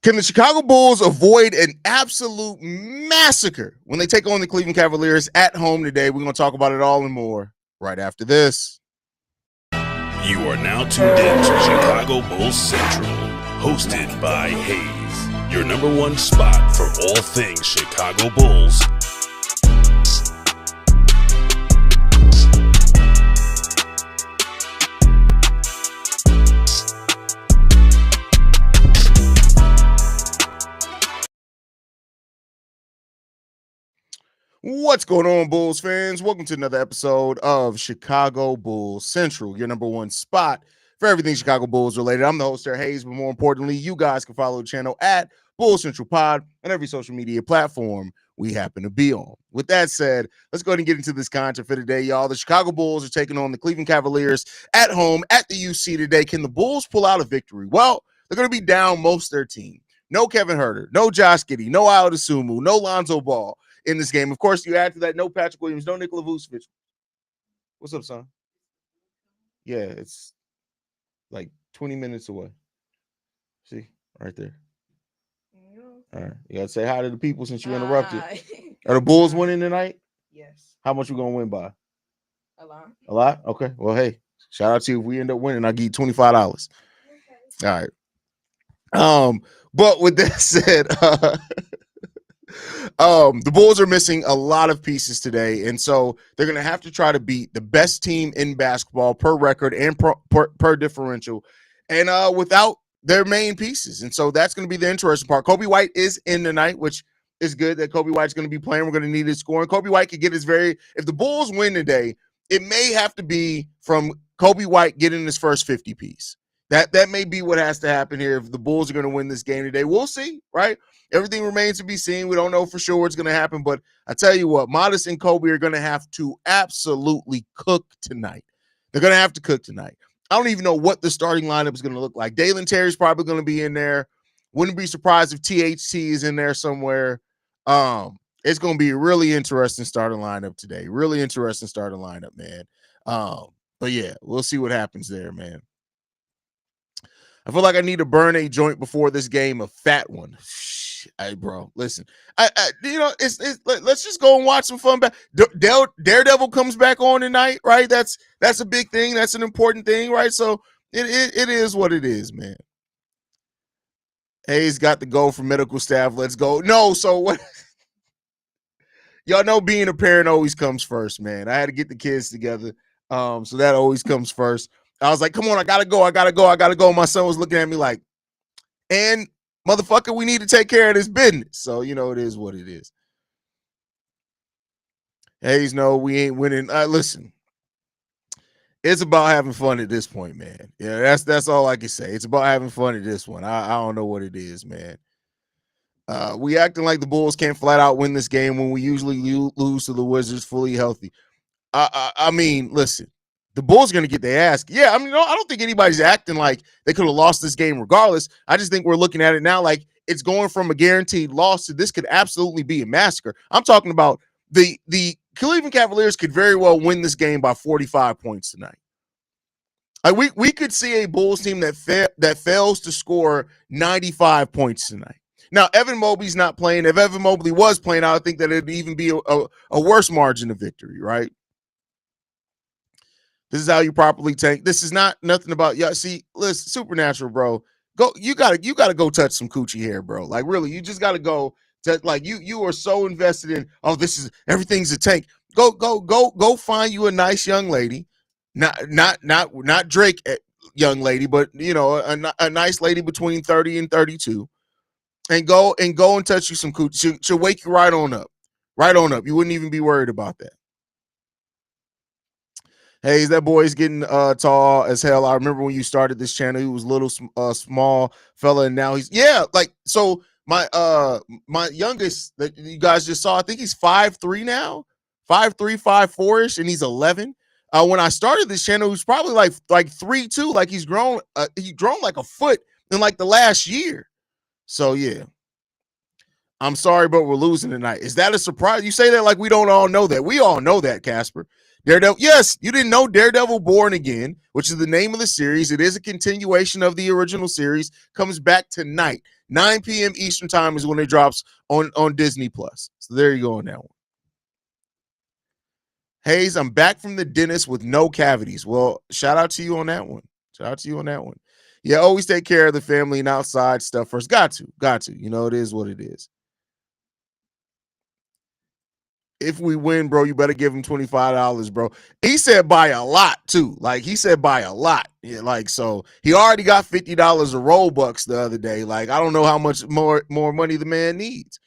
Can the Chicago Bulls avoid an absolute massacre when they take on the Cleveland Cavaliers at home today? We're going to talk about it all and more right after this. You are now tuned in to Chicago Bulls Central, hosted by Haize, your number one spot for all things Chicago Bulls. What's going on, Bulls fans? Welcome to another episode of Chicago Bulls Central, your number one spot for everything Chicago Bulls related. I'm the host there, Haize, but more importantly, you guys can follow the channel at Bulls Central Pod on every social media platform we happen to be on. With that said, let's go ahead and get into this content for today, y'all. The Chicago Bulls are taking on the Cleveland Cavaliers at home at the UC today. Can the Bulls pull out a victory? Well, they're going to be down most of their team. No Kevin Huerter, no Josh Giddey, no Ayo Dosunmu, no Lonzo Ball in this game. Of course, you add to that no Patrick Williams, no Nikola Vucevic. What's up, son? Yeah, it's like 20 minutes away. See, right there. All right, you gotta say hi to the people since you interrupted. Are the Bulls winning tonight? Yes. How much we gonna win by? A lot. A lot? Okay. Well, hey, shout out to you. If we end up winning, I'll give you $25. Okay. All right. But with that said, the Bulls are missing a lot of pieces today, and so they're going to have to try to beat the best team in basketball per record and per differential, and without their main pieces. And so that's going to be the interesting part. Kobe White is in tonight, which is good that Kobe White's going to be playing. We're going to need his scoring. Kobe White could get his if the Bulls win today, it may have to be from Kobe White getting his first 50 piece. That may be what has to happen here if the Bulls are going to win this game today. We'll see, right? Everything remains to be seen. We don't know for sure what's going to happen, but I tell you what, Modest and Kobe are going to have to absolutely cook tonight. They're going to have to cook tonight. I don't even know what the starting lineup is going to look like. Dalen Terry's probably going to be in there. Wouldn't be surprised if THT is in there somewhere. It's going to be a really interesting starting lineup today. Really interesting starting lineup, man. But yeah, we'll see what happens there, man. I feel like I need to burn a joint before this game, a fat one. Hey, bro, listen. Let's just go and watch some fun. Daredevil comes back on tonight, right? That's a big thing. That's an important thing, right? So it is what it is, man. Haize got the go for medical staff. Let's go. No, so what? Y'all know being a parent always comes first, man. I had to get the kids together, so that always comes first. I was like, come on, I gotta go. My son was looking at me like, and motherfucker, we need to take care of this business. So, it is what it is. Haize, no, we ain't winning. Listen, it's about having fun at this point, man. Yeah, that's all I can say. It's about having fun at this one. I don't know what it is, man. We acting like the Bulls can't flat out win this game when we usually lose to the Wizards fully healthy. I mean, listen. The Bulls are going to get their ass. Yeah, I don't think anybody's acting like they could have lost this game regardless. I just think we're looking at it now like it's going from a guaranteed loss to this could absolutely be a massacre. I'm talking about the Cleveland Cavaliers could very well win this game by 45 points tonight. We could see a Bulls team that fails to score 95 points tonight. Now, Evan Mobley's not playing. If Evan Mobley was playing, I would think that it'd even be a worse margin of victory, right? This is how you properly tank. This is nothing about y'all. See, listen, Supernatural, bro. Go, you gotta go touch some coochie hair, bro. Like really, you just gotta go to like you are so invested in. Oh, this is everything's a tank. Go find you a nice young lady, not Drake young lady, but a nice lady between 30 and 32, and go and touch you some coochie. She'll wake you right on up. You wouldn't even be worried about that. Hey, that boy's getting tall as hell. I remember when you started this channel, he was little small fella, and now he's so my youngest that you guys just saw, I think he's 5'3" now, 5'3", 5'4"ish, and he's 11. When I started this channel, he was probably like 3'2", like he's grown like a foot in like the last year. So yeah. I'm sorry, but we're losing tonight. Is that a surprise? You say that like we don't all know that. We all know that, Casper. Daredevil, yes, you didn't know Daredevil Born Again, which is the name of the series. It is a continuation of the original series, comes back tonight. 9 p.m. Eastern time is when it drops on Disney Plus. So there you go on that one. Haize, I'm back from the dentist with no cavities. Well, shout out to you on that one. Shout out to you on that one. Yeah, always take care of the family and outside stuff first. Got to. You know, it is what it is. If we win, bro, you better give him $25, bro. He said by a lot, too. Like, he said by a lot. Yeah, like, so he already got $50 of Robux the other day. Like, I don't know how much more money the man needs.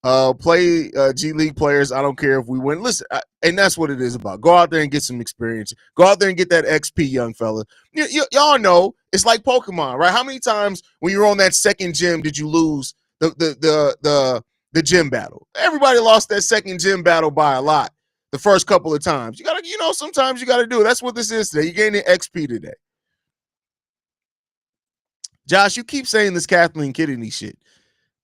Play G League players. I don't care if we win. Listen, and that's what it is about. Go out there and get some experience. Go out there and get that XP, young fella. Y'all know it's like Pokemon, right? How many times when you're on that second gym did you lose the gym battle? Everybody lost that second gym battle by a lot the first couple of times. You gotta, sometimes you gotta do it. That's what this is today. You gained XP today. Josh, you keep saying this Kathleen Kennedy shit.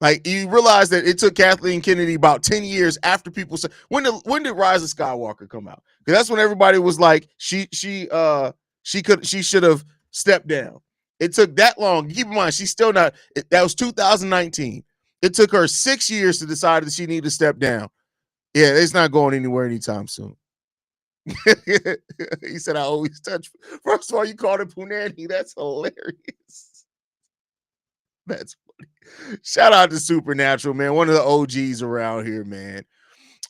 Like, you realize that it took Kathleen Kennedy about 10 years after people said, when did Rise of Skywalker come out? Because that's when everybody was like, she should have stepped down. It took that long. Keep in mind, she's still not. That was 2019. It took her 6 years to decide that she needed to step down. Yeah, it's not going anywhere anytime soon. He said, I always touch. First of all, you called it Punani. That's hilarious. That's funny. Shout out to Supernatural, man. One of the OGs around here, man.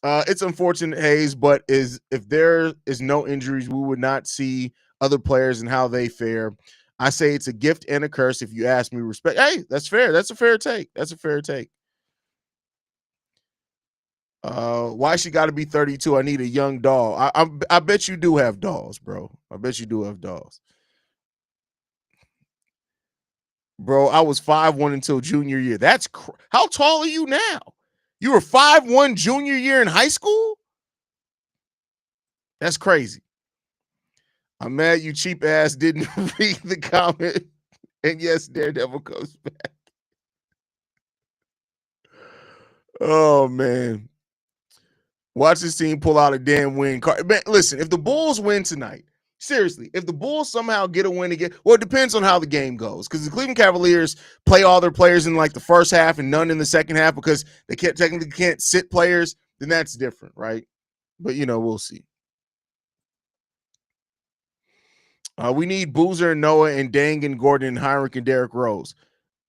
It's unfortunate, Haize, but if there is no injuries, we would not see other players and how they fare. I say it's a gift and a curse. If you ask me, respect. Hey, that's fair. That's a fair take. Why she got to be 32? I need a young doll. I bet you do have dolls, bro. I bet you do have dolls. Bro, I was 5'1" until junior year. That's how tall are you now? You were 5'1" junior year in high school? That's crazy. I'm mad you cheap ass didn't read the comment. And yes, Daredevil comes back. Oh, man. Watch this team pull out a damn win card. Man, listen, if the Bulls win tonight, seriously, if the Bulls somehow get a win again, well, it depends on how the game goes. Because the Cleveland Cavaliers play all their players in like the first half and none in the second half because they technically can't sit players, then that's different, right? But, we'll see. We need Boozer and Noah and Dang and Gordon and Heinrich and Derrick Rose.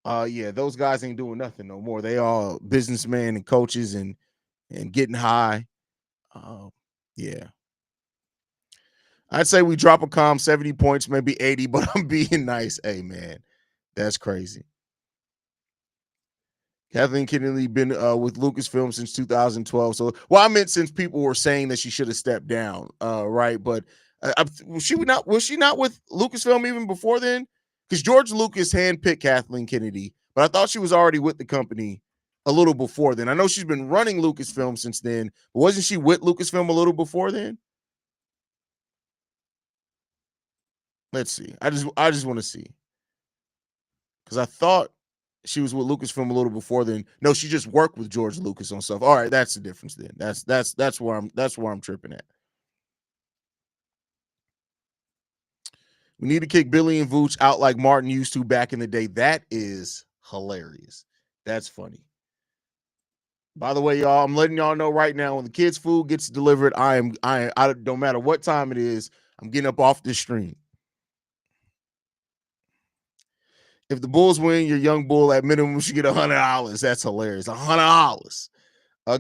Yeah, those guys ain't doing nothing no more. They all businessmen and coaches and getting high. Yeah. I'd say we drop a calm 70 points, maybe 80, but I'm being nice. Hey, man, that's crazy. Kathleen Kennedy been with Lucasfilm since 2012. So, well, I meant since people were saying that she should have stepped down, right? But was she not with Lucasfilm even before then? Because George Lucas handpicked Kathleen Kennedy, but I thought she was already with the company a little before then. I know she's been running Lucasfilm since then, but wasn't she with Lucasfilm a little before then? Let's see. I just want to see. Because I thought she was with Lucasfilm a little before then. No, she just worked with George Lucas on stuff. All right, that's the difference then. That's where I'm tripping at. We need to kick Billy and Vooch out like Martin used to back in the day. That is hilarious. That's funny. By the way, y'all, I'm letting y'all know right now when the kids' food gets delivered, I don't matter what time it is, I'm getting up off this stream. If the Bulls win, your young bull at minimum should get $100. That's hilarious. $100.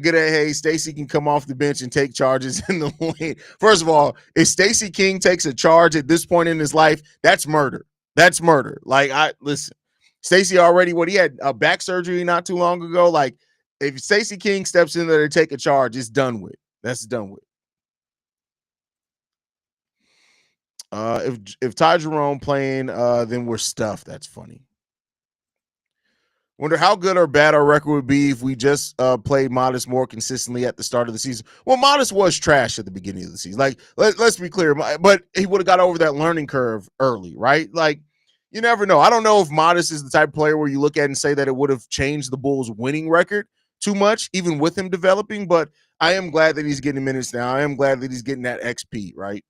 Get at Haize. Stacey can come off the bench and take charges in the lane. First of all, if Stacey King takes a charge at this point in his life, that's murder. That's murder. Like, listen, Stacey already, he had a back surgery not too long ago. Like, if Stacey King steps in there to take a charge, it's done with. That's done with. If Ty Jerome playing, then we're stuffed. That's funny. Wonder how good or bad our record would be if we just played Modest more consistently at the start of the season. Well, Modest was trash at the beginning of the season. Like, let's be clear, but he would have got over that learning curve early, right? Like, you never know. I don't know if Modest is the type of player where you look at and say that it would have changed the Bulls' winning record too much, even with him developing. But I am glad that he's getting minutes now. I am glad that he's getting that XP, right?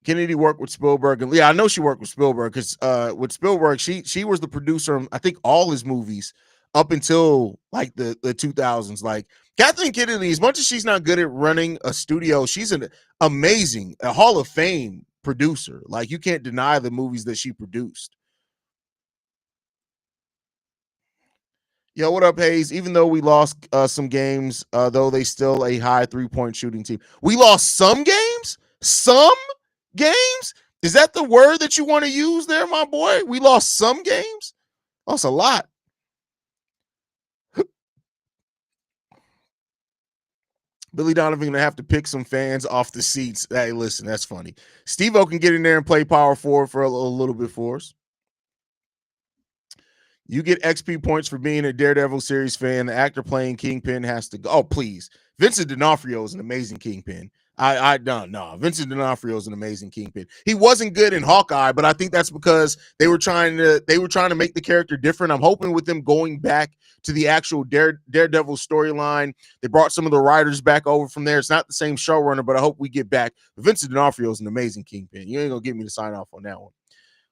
Kennedy worked with Spielberg, and yeah, I know she worked with Spielberg because with Spielberg, she was the producer on I think all his movies up until like the 2000s. Like Kathleen Kennedy, as much as she's not good at running a studio, she's an amazing, a Hall of Fame producer. Like you can't deny the movies that she produced. Yo, what up, Haize? Even though we lost some games, though they still a high 3-point shooting team. We lost some games? Some games? Is that the word that you want to use there, my boy? We lost some games? Lost a lot. Billy Donovan gonna have to pick some fans off the seats. Hey, listen, that's funny. Steve-O can get in there and play power forward for a little bit for us. You get XP points for being a Daredevil series fan. The actor playing Kingpin has to go. Oh, please. Vincent D'Onofrio is an amazing Kingpin. I don't know. Vincent D'Onofrio is an amazing Kingpin. He wasn't good in Hawkeye, but I think that's because they were trying to make the character different. I'm hoping with them going back to the actual Daredevil storyline, they brought some of the writers back over from there. It's not the same showrunner, but I hope we get back. Vincent D'Onofrio is an amazing Kingpin. You ain't gonna get me to sign off on that one.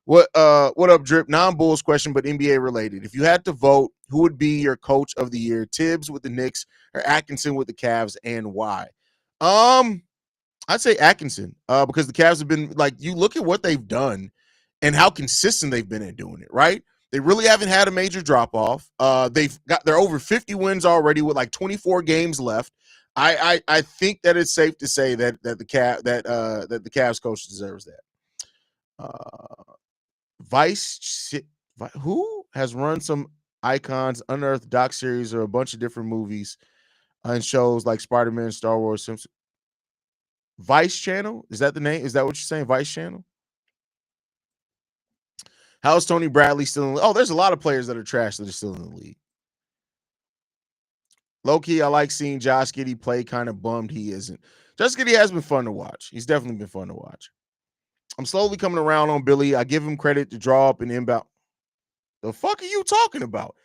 What up, Drip? Non-Bulls question, but NBA related. If you had to vote, who would be your coach of the year? Tibbs with the Knicks or Atkinson with the Cavs, and why? I'd say Atkinson, because the Cavs have been like, you look at what they've done and how consistent they've been at doing it, right? They really haven't had a major drop-off. They're over 50 wins already with like 24 games left. I think that it's safe to say that the Cavs coach deserves that. Vice, who has run some Icons, Unearthed doc series, or a bunch of different movies and shows like Spider-Man, Star Wars, Simpsons. Vice Channel? Is that the name? Is that what you're saying? Vice Channel? How is Tony Bradley still in the league? Oh, there's a lot of players that are trash that are still in the league. Low-key, I like seeing Josh Giddey play. Kind of bummed he isn't. Josh Giddey has been fun to watch. He's definitely been fun to watch. I'm slowly coming around on Billy. I give him credit to draw up an inbound. The fuck are you talking about?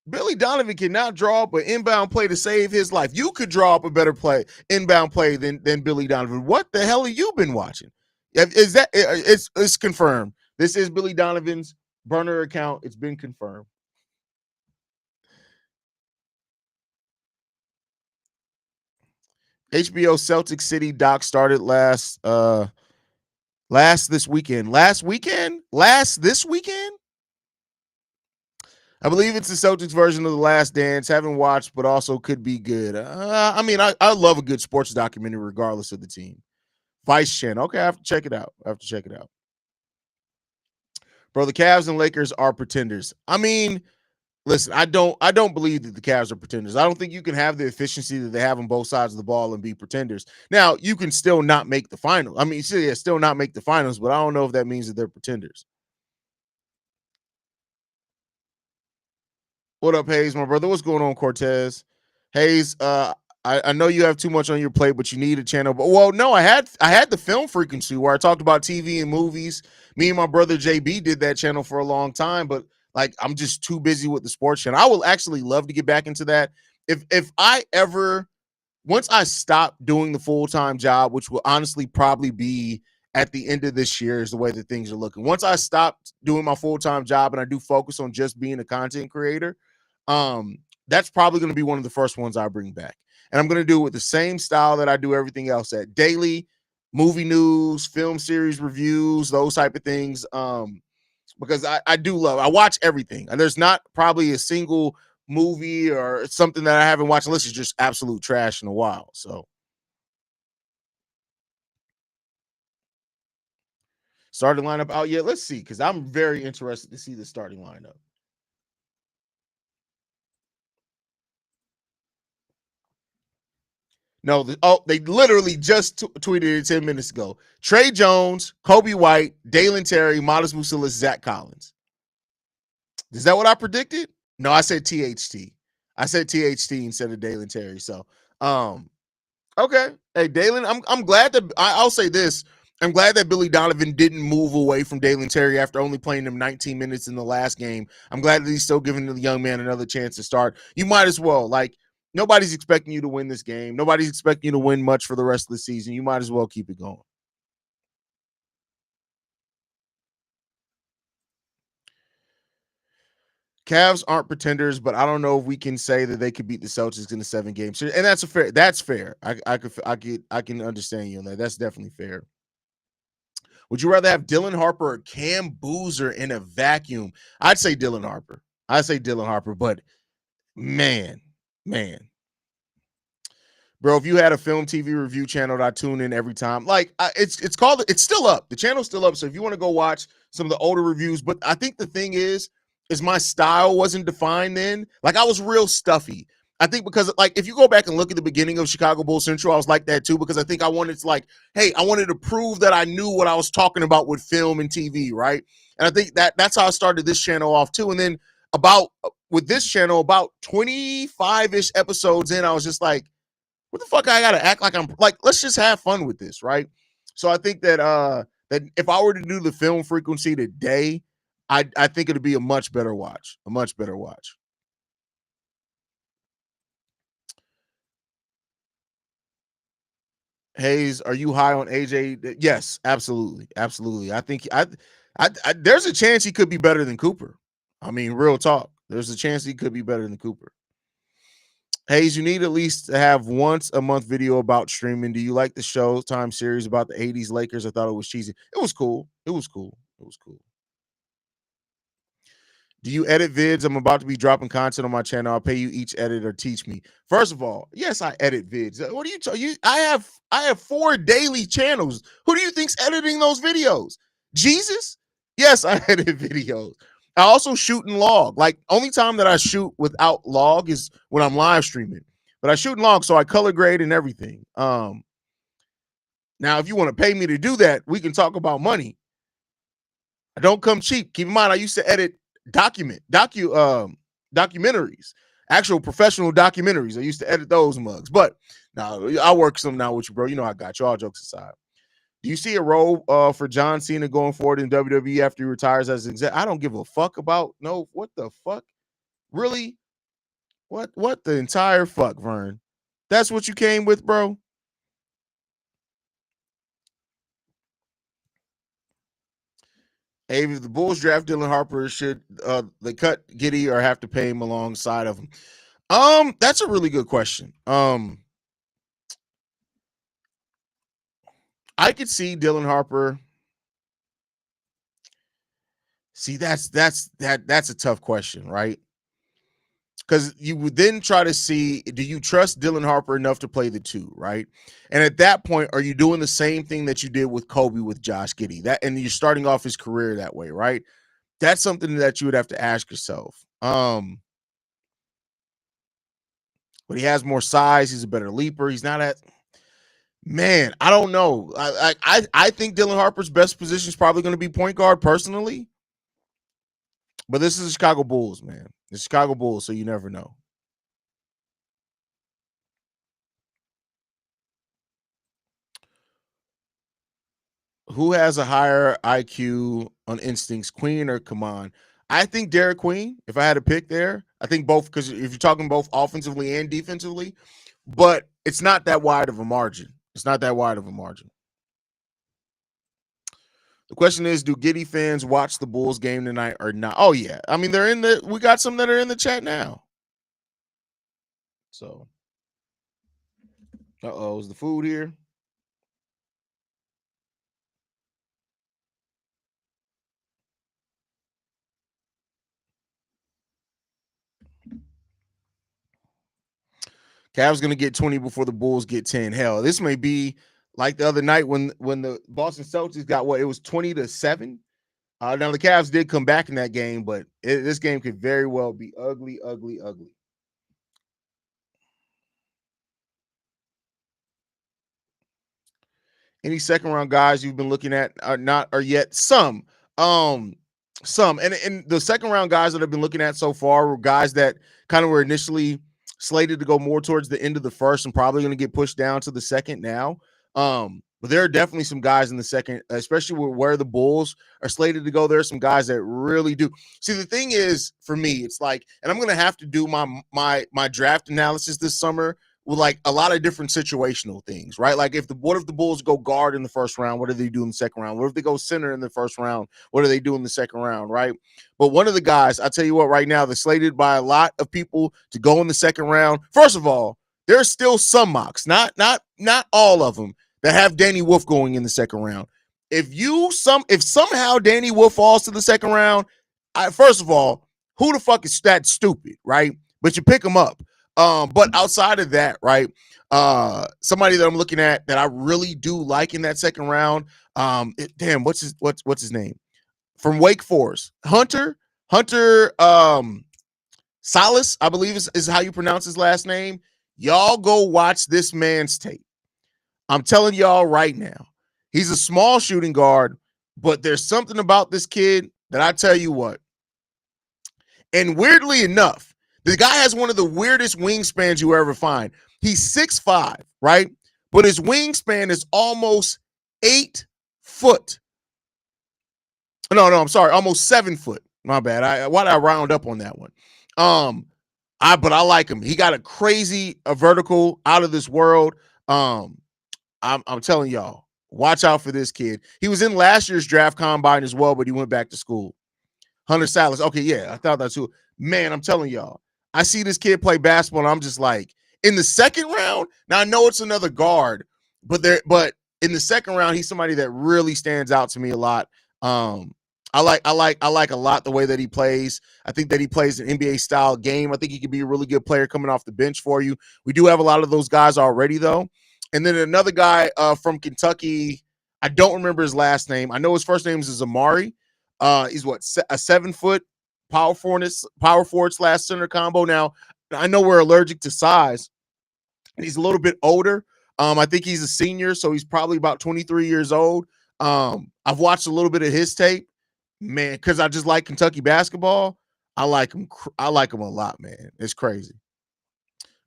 Billy Donovan cannot draw up an inbound play to save his life. You could draw up a better play, inbound play than Billy Donovan. What the hell have you been watching? Is that it's confirmed? This is Billy Donovan's burner account. It's been confirmed. HBO Celtic City doc started last this weekend. Last this weekend? I believe it's the Celtics version of The Last Dance. Haven't watched, but also could be good. I love a good sports documentary regardless of the team. Vice Channel. Okay, I have to check it out. Bro, the Cavs and Lakers are pretenders. I mean, listen, I don't believe that the Cavs are pretenders. I don't think you can have the efficiency that they have on both sides of the ball and be pretenders. Now, you can still not make the finals. I mean, still not make the finals, but I don't know if that means that they're pretenders. What up, Haize, my brother? What's going on, Cortez? Haize, I know you have too much on your plate, but you need a channel. But well, no, I had the Film Frequency where I talked about TV and movies. Me and my brother JB did that channel for a long time, but like I'm just too busy with the sports channel. I will actually love to get back into that. If I ever once I stop doing the full-time job, which will honestly probably be at the end of this year is the way that things are looking. Once I stop doing my full-time job and I do focus on just being a content creator, that's probably going to be one of the first ones I bring back. And I'm going to do it with the same style that I do everything else at: daily movie news, film series reviews, those type of things. Because I watch everything. And there's not probably a single movie or something that I haven't watched unless it's just absolute trash in a while. So starting lineup out yet? Let's see, because I'm very interested to see the starting lineup. No, they literally just tweeted it 10 minutes ago. Trey Jones, Kobe White, Dalen Terry, Modest Musillas, Zach Collins. Is that what I predicted? No, I said THT. I said THT instead of Dalen Terry. So, okay. Hey, Dalen, I'm glad that I'll say this. I'm glad that Billy Donovan didn't move away from Dalen Terry after only playing him 19 minutes in the last game. I'm glad that he's still giving the young man another chance to start. You might as well. Like, nobody's expecting you to win this game. Nobody's expecting you to win much for the rest of the season. You might as well keep it going. Cavs aren't pretenders, but I don't know if we can say that they could beat the Celtics in the 7-game series. And that's fair. That's fair. I can understand you on that. That's definitely fair. Would you rather have Dylan Harper or Cam Boozer in a vacuum? I'd say Dylan Harper. But man, bro, if you had a film TV review channel that I tune in every time, like it's still up. The channel's still up. So if you want to go watch some of the older reviews, but I think the thing is my style wasn't defined then. Like I was real stuffy. I think because like if you go back and look at the beginning of Chicago Bulls Central, I was like that too, because I think I wanted to I wanted to prove that I knew what I was talking about with film and TV, right? And I think that's how I started this channel off too. And then with this channel, about 25-ish episodes in, I was just like, what the fuck I gotta act like I'm like, let's just have fun with this, right? So I think that if I were to do the film frequency today, I think it'd be a much better watch. Haize, are you high on AJ? Yes, absolutely. I think there's a chance he could be better than Cooper. I mean, real talk. There's a chance he could be better than Cooper. Haize, you need at least to have once a month video about streaming. Do you like the Showtime series about the 80s Lakers? I thought it was cheesy. It was cool. Do you edit vids? I'm about to be dropping content on my channel. I'll pay you each edit or teach me. First of all, yes, I edit vids. What are you talking? I have 4 daily channels. Who do you think's editing those videos? Jesus? Yes, I edit videos. I also shoot and log. Like only time that I shoot without log is when I'm live streaming. But I shoot and log, so I color grade and everything. Now, if you want to pay me to do that, we can talk about money. I don't come cheap. Keep in mind, I used to edit documentaries, actual professional documentaries. I used to edit those mugs. But now I work some now with you, bro. You know I got you. All jokes aside. Do you see a role for John Cena going forward in WWE after he retires as exec? I don't give a fuck about what the fuck? Really? What the entire fuck, Vern? That's what you came with, bro? Hey, if the Bulls draft Dylan Harper, should they cut Giddey or have to pay him alongside of him? That's a really good question. I could see Dylan Harper. See, that's a tough question, right? Because you would then try to see, do you trust Dylan Harper enough to play the 2, right? And at that point, are you doing the same thing that you did with Kobe with Josh Giddey? And you're starting off his career that way, right? That's something that you would have to ask yourself. But he has more size. He's a better leaper. He's not at. Man, I don't know. I think Dylan Harper's best position is probably going to be point guard personally. But this is the Chicago Bulls, man. The Chicago Bulls, so you never know. Who has a higher IQ on instincts, Queen or Kaman? I think Derek Queen, if I had to pick there. I think both, because if you're talking both offensively and defensively, but it's not that wide of a margin. The question is, do Giddey fans watch the Bulls game tonight or not? Oh, yeah. I mean, we got some that are in the chat now. So, is the food here? Cavs going to get 20 before the Bulls get 10. Hell, this may be like the other night when the Boston Celtics got it was 20-7. Now the Cavs did come back in that game, but this game could very well be ugly. Any second round guys you've been looking at are yet some. And the second round guys that I've been looking at so far were guys that kind of were initially slated to go more towards the end of the first and probably going to get pushed down to the second now. But there are definitely some guys in the second, especially where the Bulls are slated to go. There are some guys that really do. See, the thing is, for me, it's like, and I'm going to have to do my draft analysis this summer with like a lot of different situational things, right? Like what if the Bulls go guard in the first round? What do they do in the second round? What if they go center in the first round? What do they do in the second round, right? But one of the guys, I tell you what, right now, they're slated by a lot of people to go in the second round. First of all, there's still some mocks, not all of them, that have Danny Wolf going in the second round. If somehow Danny Wolf falls to the second round, first of all, who the fuck is that stupid, right? But you pick him up. But outside of that, right? Somebody that I'm looking at that I really do like in that second round. What's his name? From Wake Forest, Hunter Salas, I believe is how you pronounce his last name. Y'all go watch this man's tape. I'm telling y'all right now, he's a small shooting guard, but there's something about this kid that I tell you what. And weirdly enough, the guy has one of the weirdest wingspans you ever find. He's 6'5", right? But his wingspan is almost 8 foot. No, I'm sorry, almost 7 foot. My bad. Why did I round up on that one? But I like him. He got a crazy vertical out of this world. I'm telling y'all, watch out for this kid. He was in last year's draft combine as well, but he went back to school. Hunter Salas. Okay, yeah, I thought that too. Man, I'm telling y'all, I see this kid play basketball, and I'm just like, in the second round. Now I know it's another guard, but in the second round, he's somebody that really stands out to me a lot. I like a lot the way that he plays. I think that he plays an NBA style game. I think he could be a really good player coming off the bench for you. We do have a lot of those guys already, though. And then another guy from Kentucky, I don't remember his last name. I know his first name is Amari. He's a 7 foot power forward / center combo. Now, I know we're allergic to size. He's a little bit older. I think he's a senior, so he's probably about 23 years old. I've watched a little bit of his tape, man, because I just like Kentucky basketball. I like him a lot, man. It's crazy.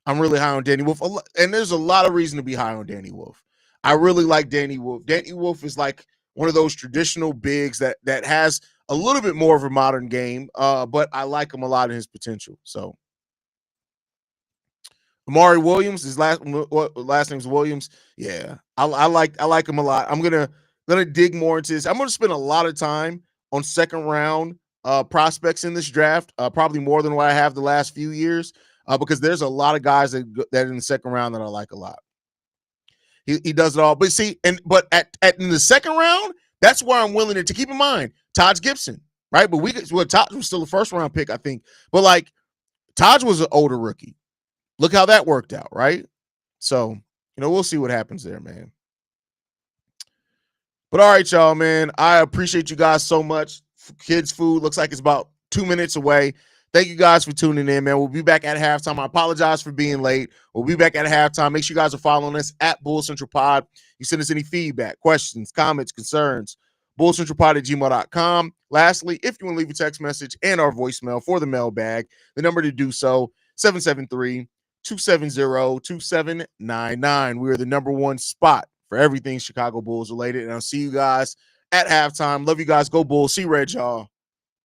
I'm really high on Danny Wolf, and there's a lot of reason to be high on Danny Wolf. I really like Danny Wolf. Danny Wolf is like one of those traditional bigs that has a little bit more of a modern game, but I like him a lot in his potential. So Amari Williams, his last name's Williams. Yeah, I like him a lot. I'm gonna dig more into this. I'm gonna spend a lot of time on second round prospects in this draft, probably more than what I have the last few years, because there's a lot of guys that in the second round that I like a lot. He does it all, but see, but in the second round, that's where I'm willing to keep in mind Taj Gibson, right? But Taj was still a first round pick, I think, but like Taj was an older rookie. Look how that worked out, right? So, we'll see what happens there, man. But all right, y'all, man. I appreciate you guys so much. Kids Food looks like it's about 2 minutes away. Thank you guys for tuning in, man. We'll be back at halftime. I apologize for being late. We'll be back at halftime. Make sure you guys are following us at Bull Central Pod. You send us any feedback, questions, comments, concerns, bullcentralpod@gmail.com. Lastly, if you want to leave a text message and our voicemail for the mailbag, the number to do so, 773-270-2799. We are the number one spot for everything Chicago Bulls related. And I'll see you guys at halftime. Love you guys. Go Bulls. See Red, y'all.